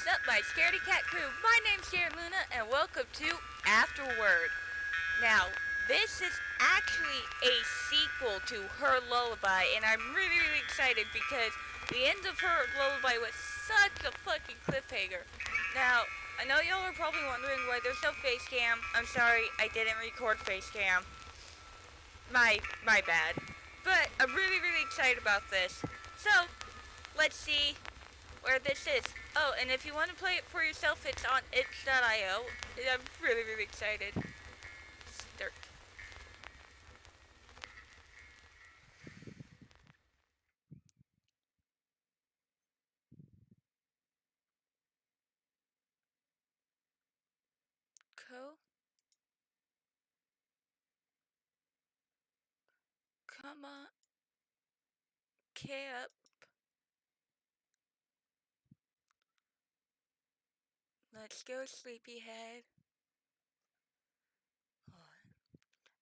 What's up, my scaredy cat crew? My name's ScaredLuna, and welcome to Afterword. Now, this is actually a sequel to Her Lullaby, and I'm really excited because the end of Her Lullaby was such a fucking cliffhanger. Now, I know y'all are probably wondering why there's no face cam. I'm sorry, I didn't record face cam. My bad. But I'm really excited about this. So, let's see where this is. Oh, and if you want to play it for yourself, it's on itch.io. I'm really excited. Start. Come on. K up. Let's go, sleepyhead.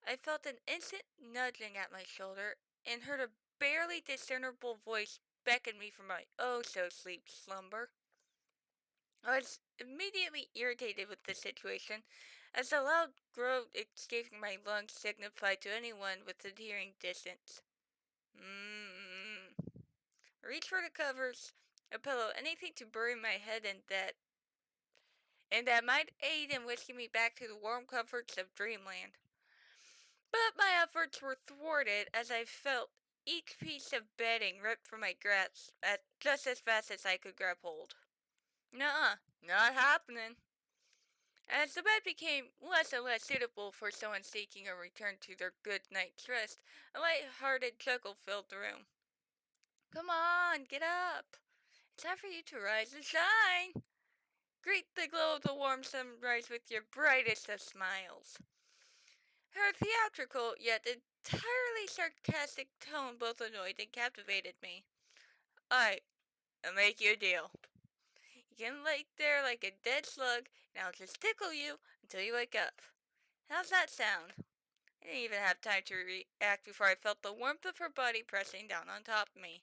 I felt an instant nudging at my shoulder and heard a barely discernible voice beckon me from my oh-so-sleep slumber. I was immediately irritated with the situation, as the loud groan escaping my lungs signified to anyone within hearing distance. Reach for the covers, a pillow, anything to bury my head in that might aid in whisking me back to the warm comforts of dreamland. But my efforts were thwarted as I felt each piece of bedding ripped from my grasp just as fast as I could grab hold. Nuh-uh, not happening. As the bed became less and less suitable for someone seeking a return to their good night's rest, a light-hearted chuckle filled the room. Come on, get up. It's time for you to rise and shine. Greet the glow of the warm sunrise with your brightest of smiles. Her theatrical yet entirely sarcastic tone both annoyed and captivated me. I'll make you a deal. You can lay there like a dead slug, and I'll just tickle you until you wake up. How's that sound? I didn't even have time to react before I felt the warmth of her body pressing down on top of me.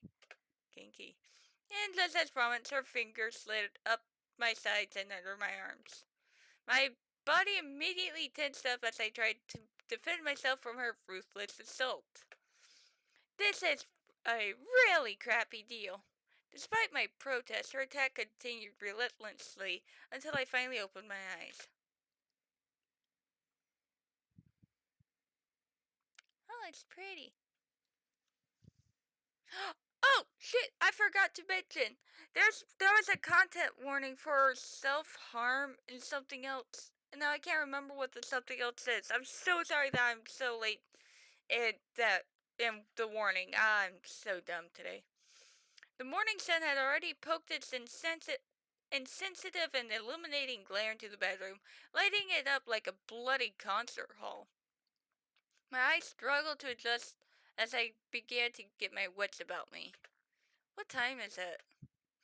Kinky. And just as promised, her fingers slid up my sides and under my arms. My body immediately tensed up as I tried to defend myself from her ruthless assault. This is a really crappy deal. Despite my protest, her attack continued relentlessly until I finally opened my eyes. Oh, it's pretty. Oh, shit, I forgot to mention. There was a content warning for self-harm and something else. And now I can't remember what the something else is. I'm so sorry that I'm so late in the warning. I'm so dumb today. The morning sun had already poked its insensitive and illuminating glare into the bedroom, lighting it up like a bloody concert hall. My eyes struggled to adjust as I began to get my wits about me. What time is it?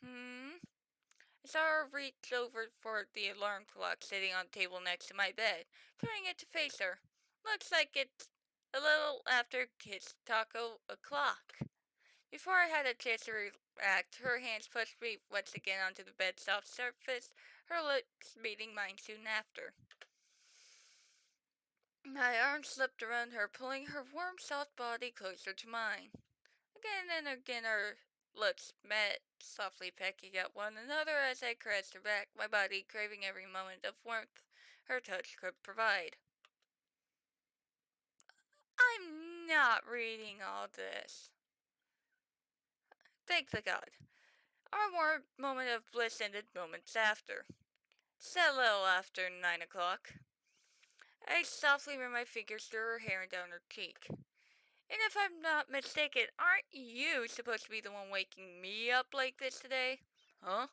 I saw her reach over for the alarm clock sitting on the table next to my bed, turning it to face her. Looks like it's a little after Kids Taco o'clock. Before I had a chance to react, her hands pushed me once again onto the bed's soft surface, her lips meeting mine soon after. My arms slipped around her, pulling her warm, soft body closer to mine. Again and again our lips met, softly pecking at one another as I caressed her back, my body craving every moment of warmth her touch could provide. I'm not reading all this. Thank the God. Our warm moment of bliss ended moments after. Said a little after 9 o'clock. I softly ran my fingers through her hair and down her cheek. And if I'm not mistaken, aren't you supposed to be the one waking me up like this today? Huh?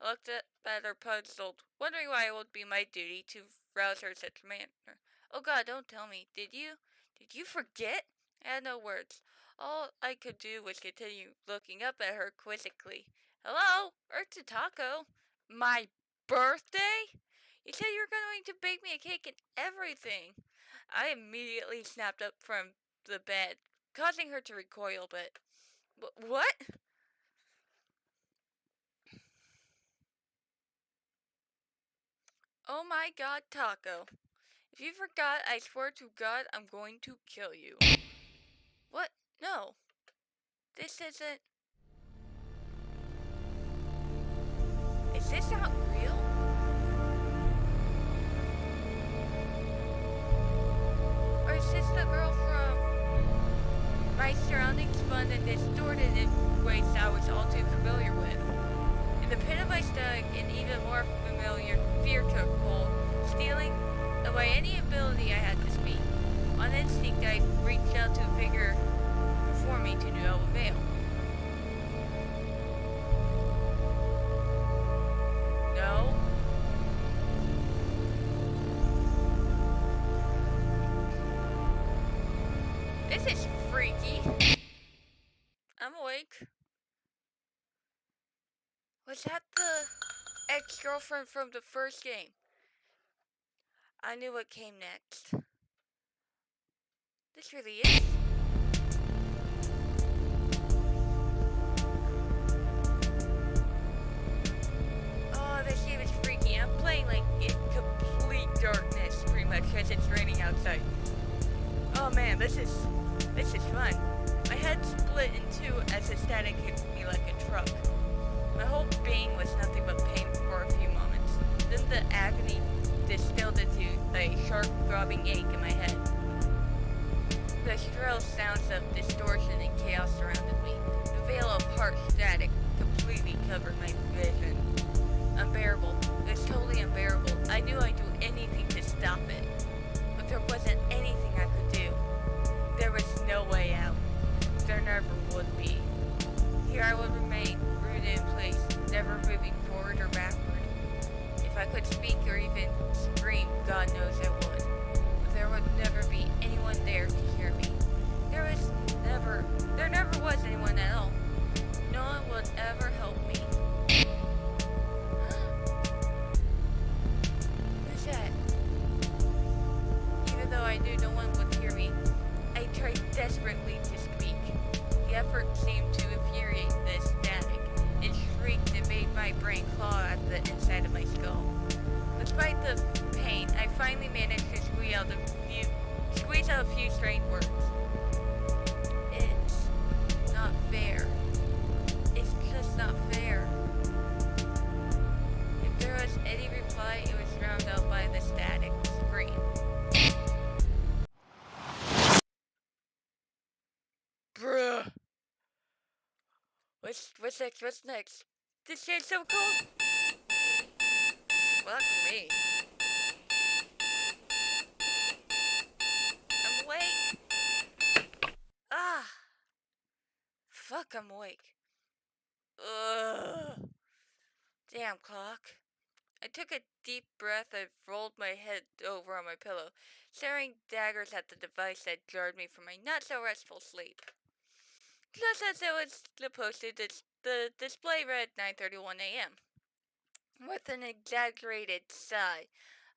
I looked at her puzzled, wondering why it would be my duty to rouse her in such a manner. Oh God, don't tell me. Did you forget? I had no words. All I could do was continue looking up at her quizzically. Hello? Earth to Taco? My birthday? You said you were going to bake me a cake and everything. I immediately snapped up from the bed, causing her to recoil, but... What? Oh my god, Taco. If you forgot, I swear to God, I'm going to kill you. What? No. This isn't... Is this not real? Or is this the girl from... My surroundings spun and distorted in ways I was all too familiar with. In the pit of my stomach, an even more familiar fear took hold, stealing away any ability I had to speak. On instinct, I reached out to a figure before me to no avail. No. This is freaky. I'm awake. Was that the ex-girlfriend from the first game? I knew what came next. This really is. Oh, this game is freaky. I'm playing like in complete darkness, pretty much, because it's raining outside. Oh man, this is fun. My head split in two as the static hit me like a truck. My whole being was nothing but pain for a few moments. Then the agony distilled into a sharp throbbing ache in my head. The shrill sounds of distortion and chaos surrounded me. The veil of harsh static completely covered my vision. Unbearable. It was totally unbearable. I knew I'd do anything to stop it. But there wasn't anything I could do. There was no way out. There never would be. Here I would remain, rooted in place, never moving forward or backward. If I could speak or even scream, God knows I would. But there would never be anyone there to hear me. There never was anyone at all. No one would ever help me. Who's that? Even though I knew no one would hear me, I tried desperately to speak. The effort seemed to infuriate the static. It shrieked and made my brain claw at the inside of my skull. Despite the pain, I finally managed to squeeze out a few strange words. It's not fair. It's just not fair. If there was any reply, it was drowned out by the static scream. Bruh. What's next? What's next? This shit's so cool. Fuck me. I'm awake. Ah. Fuck, I'm awake. Ugh. Damn clock. I took a deep breath and rolled my head over on my pillow, staring daggers at the device that jarred me from my not-so-restful sleep. Just as it was supposed to, the display read 9:31 a.m. With an exaggerated sigh,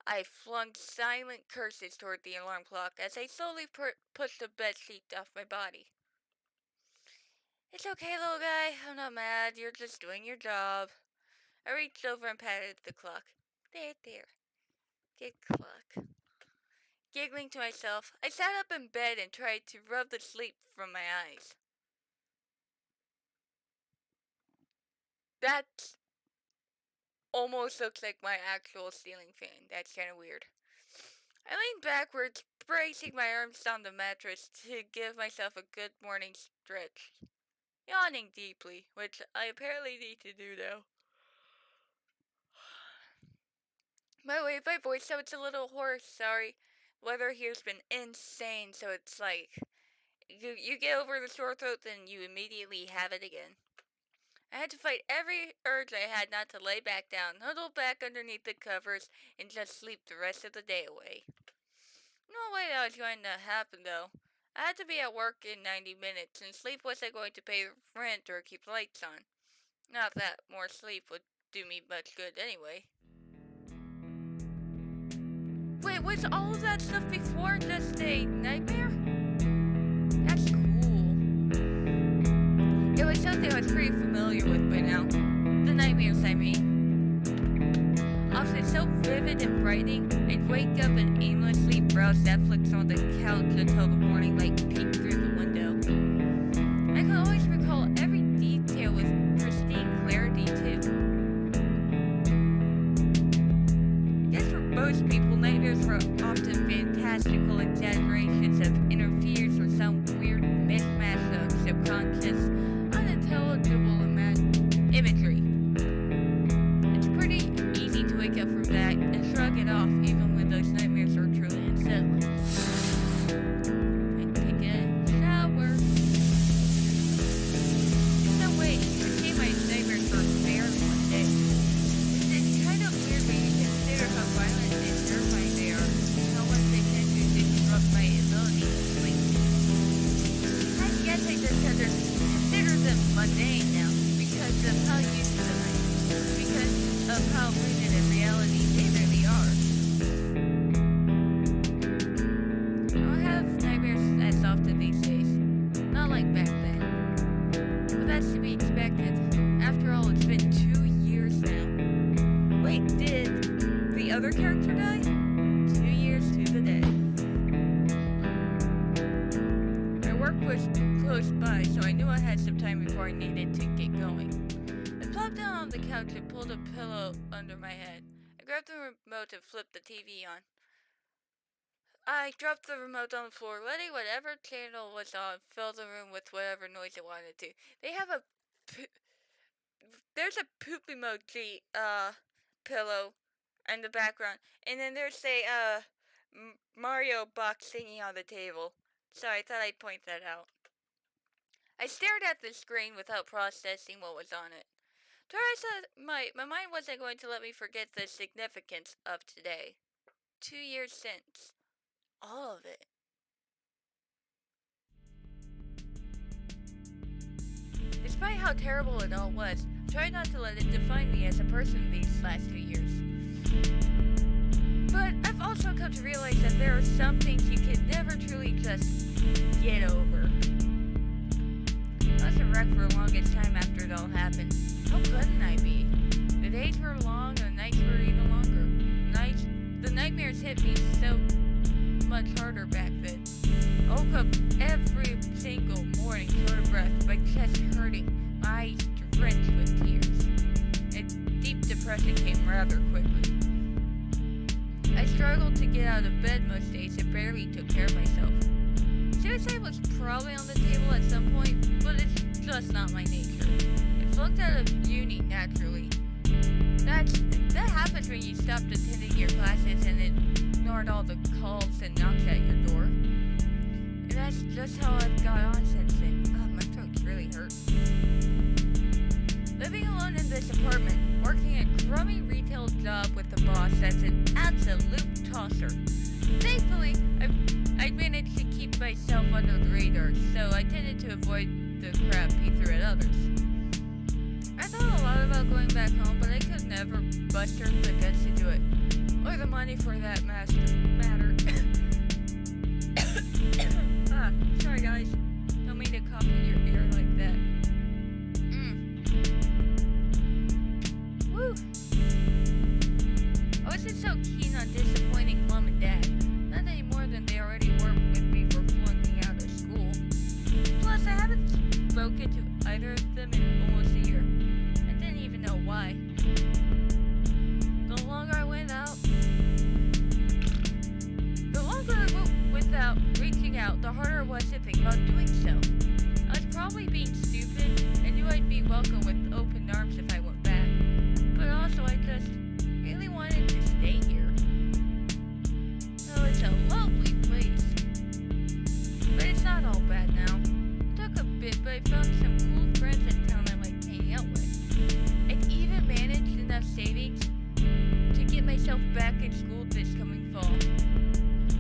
I flung silent curses toward the alarm clock as I slowly pushed the bedsheet off my body. It's okay, little guy. I'm not mad. You're just doing your job. I reached over and patted the clock. There. Good clock. Giggling to myself, I sat up in bed and tried to rub the sleep from my eyes. That almost looks like my actual ceiling fan. That's kind of weird. I leaned backwards, bracing my arms down the mattress to give myself a good morning stretch. Yawning deeply, which I apparently need to do now. By the way, my voice sounds a little hoarse, sorry. Weather here's been insane, so it's like, you get over the sore throat, then you immediately have it again. I had to fight every urge I had not to lay back down, huddle back underneath the covers, and just sleep the rest of the day away. No way that was going to happen, though. I had to be at work in 90 minutes, and sleep wasn't going to pay rent or keep lights on. Not that more sleep would do me much good anyway. Wait, was all of that stuff before just a nightmare? That's cool. It was something I was pretty familiar with by now. The nightmares, I mean. Often so vivid and frightening, I'd wake up and aimlessly browse Netflix on the couch until the morning light peeked through the window. I could always recall every detail with pristine clarity, too. I guess for most people, nightmares were often fantastical exaggerations of inner fears or some weird mishmash of subconscious, unintelligible imagery. It's pretty easy to wake up from that and shrug it off, even when those nightmares are truly unsettling. I'd take a shower. In some ways, it became my nightmares were fair one day. It's kind of weird when you consider how violent and terrifying they are, and how much they tend to disrupt my ability to sleep. I guess I just consider them mundane now, because of how used to them I am, because of how rooted in reality they really are. I don't have nightmares as often these days, not like back then. But that's to be expected. After all, it's been 2 years now. Wait, did the other character die? 2 years to the day. My work was close by, so I knew I had some time before I needed to get going. I plopped down on the couch and pulled a pillow under my head. I grabbed the remote and flipped the TV on. I dropped the remote on the floor, letting whatever channel was on fill the room with whatever noise it wanted to. There's a poop emoji, pillow in the background, and then there's a, Mario box singing on the table. So I thought I'd point that out. I stared at the screen without processing what was on it. My mind wasn't going to let me forget the significance of today. 2 years since. All of it. Despite how terrible it all was, I tried not to let it define me as a person these last 2 years. But I've also come to realize that there are some things you can never truly just get over. I was a wreck for the longest time after it all happened. How couldn't I be? The days were long and the nights were even longer. The nightmares hit me so much harder back then. I woke up every single morning short of breath, my chest hurting, my eyes drenched with tears. And deep depression came rather quickly. I struggled to get out of bed most days and barely took care of myself. Suicide was probably on the table at some point, but it's just not my nature. I flunked out of uni naturally. That happens when you stopped attending your classes and ignored all the calls and knocks at your door. And that's just how I've got on since then. Oh, my throat's really hurt. Living alone in this apartment, working a crummy retail job with a boss that's an absolute tosser. Thankfully, I managed to keep myself under the radar, so I tended to avoid the crap he threw at others. I thought a lot about going back home, but I could never muster the guts to do it. Or the money for that matter. Sorry guys. Don't mean to cough in your ear like that. Woo! I wasn't so keen on disappointing Mom and Dad. Not any more than they already were with me for flunking out of school. Plus, I haven't spoken to either of them in almost a year. I didn't even know why. The longer I went without reaching out, the harder it was to think about doing so. I was probably being stupid and knew I'd be welcome with open arms if I went back. But also, I just really wanted to stay here. Oh, it's a lovely place. But it's not all bad now. It took a bit, but I found some cool friends in town I liked hanging out with. I'd even managed enough savings to get myself back in school this coming fall.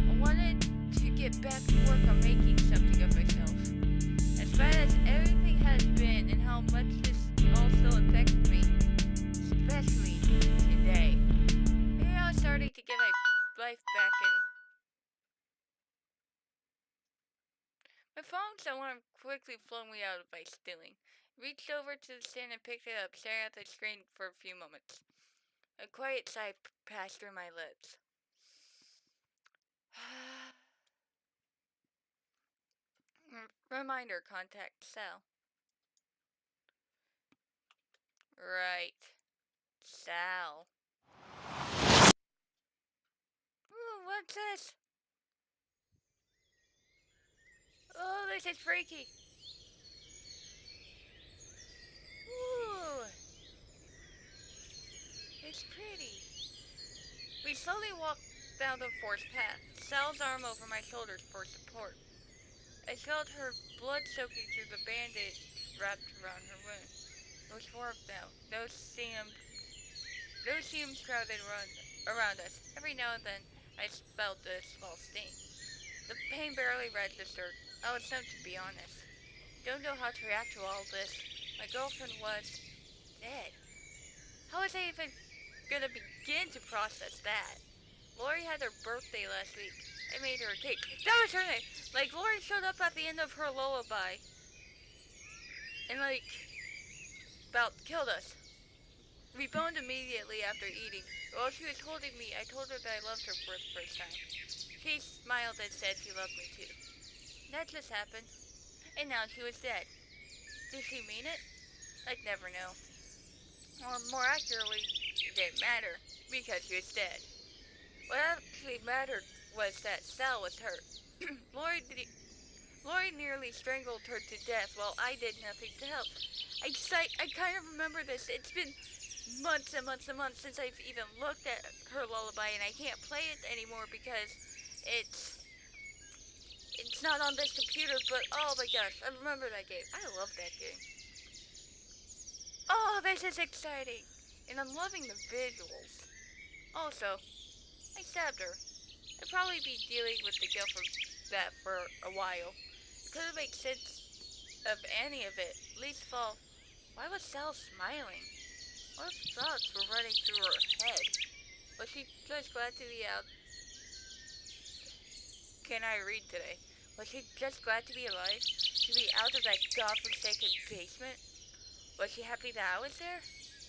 I wanted to get back to work on making something of myself. As bad as everything has been and how much this all still affects me, especially today. Maybe I was starting to get my life back in. My phone's alarm quickly flung me out of my stealing. Reached over to the stand and picked it up, staring at the screen for a few moments. A quiet sigh passed through my lips. Reminder, contact Sal. Right. Sal. Ooh, what's this? Oh, this is freaky. Ooh. It's pretty. We slowly walked down the forest path, Sal's arm over my shoulders for support. I felt her blood soaking through the bandage wrapped around her wound. It was warm now. No fumes crowded around us. Every now and then, I felt a small sting. The pain barely registered. I was tempted to be honest. Don't know how to react to all this. My girlfriend was dead. How was I even gonna begin to process that? Lori had her birthday last week. I made her a cake. That was her name. Like, Lori showed up at the end of Her Lullaby. And, like, about killed us. We boned immediately after eating. While she was holding me, I told her that I loved her for the first time. She smiled and said she loved me too. That just happened. And now she was dead. Did she mean it? I'd never know. Or more accurately, it didn't matter, because she was dead. What actually mattered was that Sal was hurt. Lori nearly strangled her to death while I did nothing to help. I kind of remember this. It's been months and months and months since I've even looked at Her Lullaby, and I can't play it anymore because it's not on this computer, but oh my gosh, I remember that game. I love that game. Oh, this is exciting. And I'm loving the visuals. Also, I stabbed her. I'd probably be dealing with the guilt of that for a while. It couldn't make sense of any of it. Least of all, why was Sal smiling? What thoughts were running through her head? Was she just glad to be out? Can I read today? Was she just glad to be alive? To be out of that godforsaken basement? Was she happy that I was there?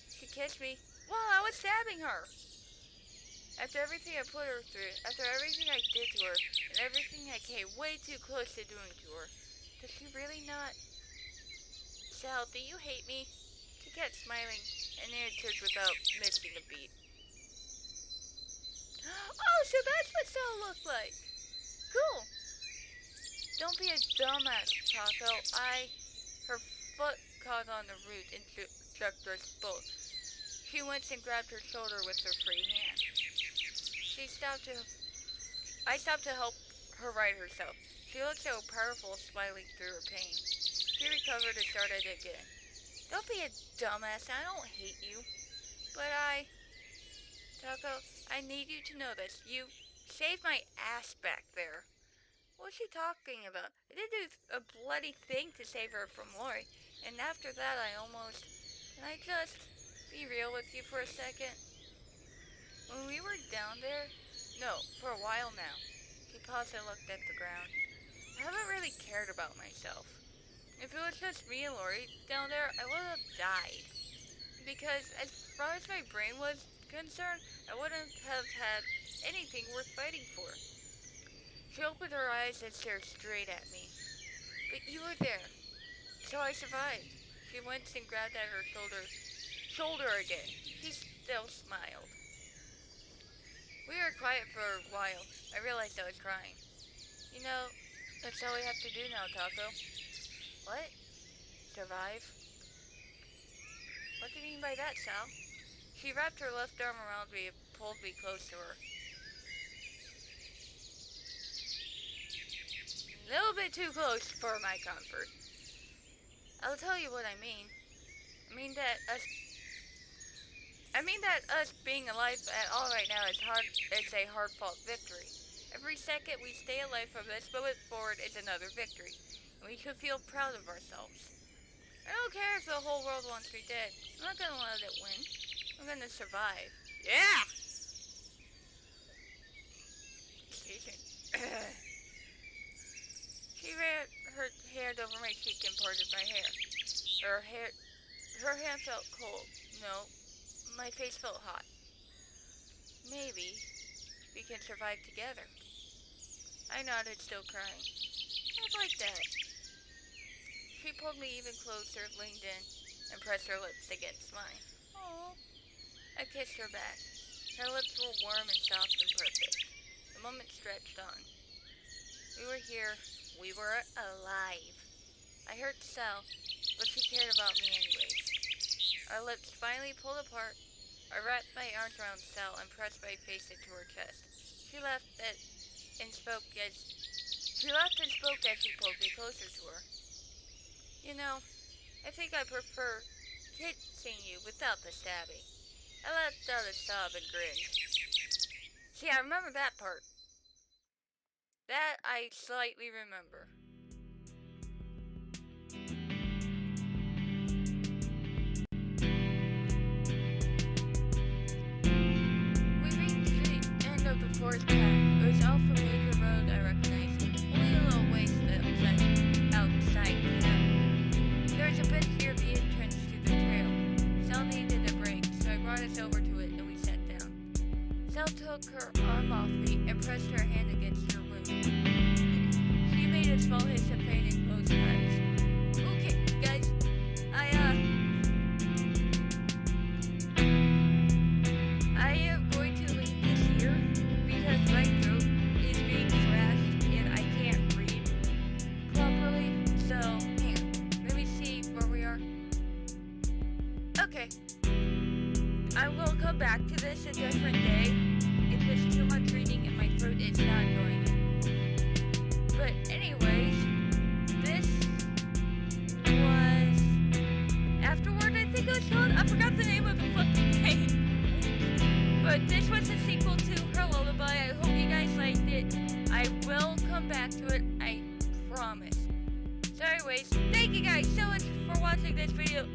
She kissed me while I was stabbing her. After everything I put her through, after everything I did to her, and everything I came way too close to doing to her, does she really not? Sal, do you hate me? She kept smiling and answered without missing a beat. Oh, so that's what Sal looked like. Cool. Don't be a dumbass, Taco. Her foot caught on the root and struck us both. She went and grabbed her shoulder with her free hand. I stopped to help her right herself. She looked so powerful, smiling through her pain. She recovered and started again. Don't be a dumbass. I don't hate you. But Taco, I need you to know this. You saved my ass back there. What's she talking about? I didn't do a bloody thing to save her from Lori. And after that, Can I just be real with you for a second? When we were down there, no, for a while now, she paused and looked at the ground. I haven't really cared about myself. If it was just me and Lori down there, I would have died. Because as far as my brain was concerned, I wouldn't have had anything worth fighting for. She opened her eyes and stared straight at me. But you were there, so I survived. She went and grabbed at her shoulder again. She still smiled. We were quiet for a while. I realized I was crying. You know, that's all we have to do now, Taco. What? Survive? What do you mean by that, Sal? She wrapped her left arm around me and pulled me close to her. A little bit too close for my comfort. I'll tell you what I mean. I mean that us being alive at all right now is hard. It's a hard-fought victory. Every second we stay alive from this moment forward is another victory, and we should feel proud of ourselves. I don't care if the whole world wants me dead. I'm not gonna let it win. I'm gonna survive. Yeah! Excuse me. She ran her hand over my cheek and parted my hair. Her hand felt cold. No, my face felt hot. Maybe we can survive together. I nodded, still crying. I'd like that. She pulled me even closer, leaned in, and pressed her lips against mine. Aww. I kissed her back. Her lips were warm and soft and perfect. The moment stretched on. We were here. We were alive. I hurt Sal, but she cared about me anyways. Our lips finally pulled apart. I wrapped my arms around Sal and pressed my face into her chest. She laughed and spoke as she pulled me closer to her. You know, I think I prefer kissing you without the stabbing. I let out a sob and grinned. See, I remember that part. That I slightly remember. We reached the end of the forest path. It was off a major road I recognized, only a little ways outside town. There was a bench near the entrance to the trail. Sal needed a break, so I brought us over to it and we sat down. Sal took her arm off me and pressed her hand against her wound. She made a small hiss of pain and closed her eyes. Okay, guys, I am going to leave this here because my throat is being slashed and I can't breathe properly. So, here, let me see where we are. Okay. I will come back to this a different day. It's just too much reading and my throat is not going in. But anyways, this was Afterword, I think it was called. I forgot the name of the fucking game. But this was a sequel to Her Lullaby. I hope you guys liked it. I will come back to it, I promise. So anyways, thank you guys so much for watching this video.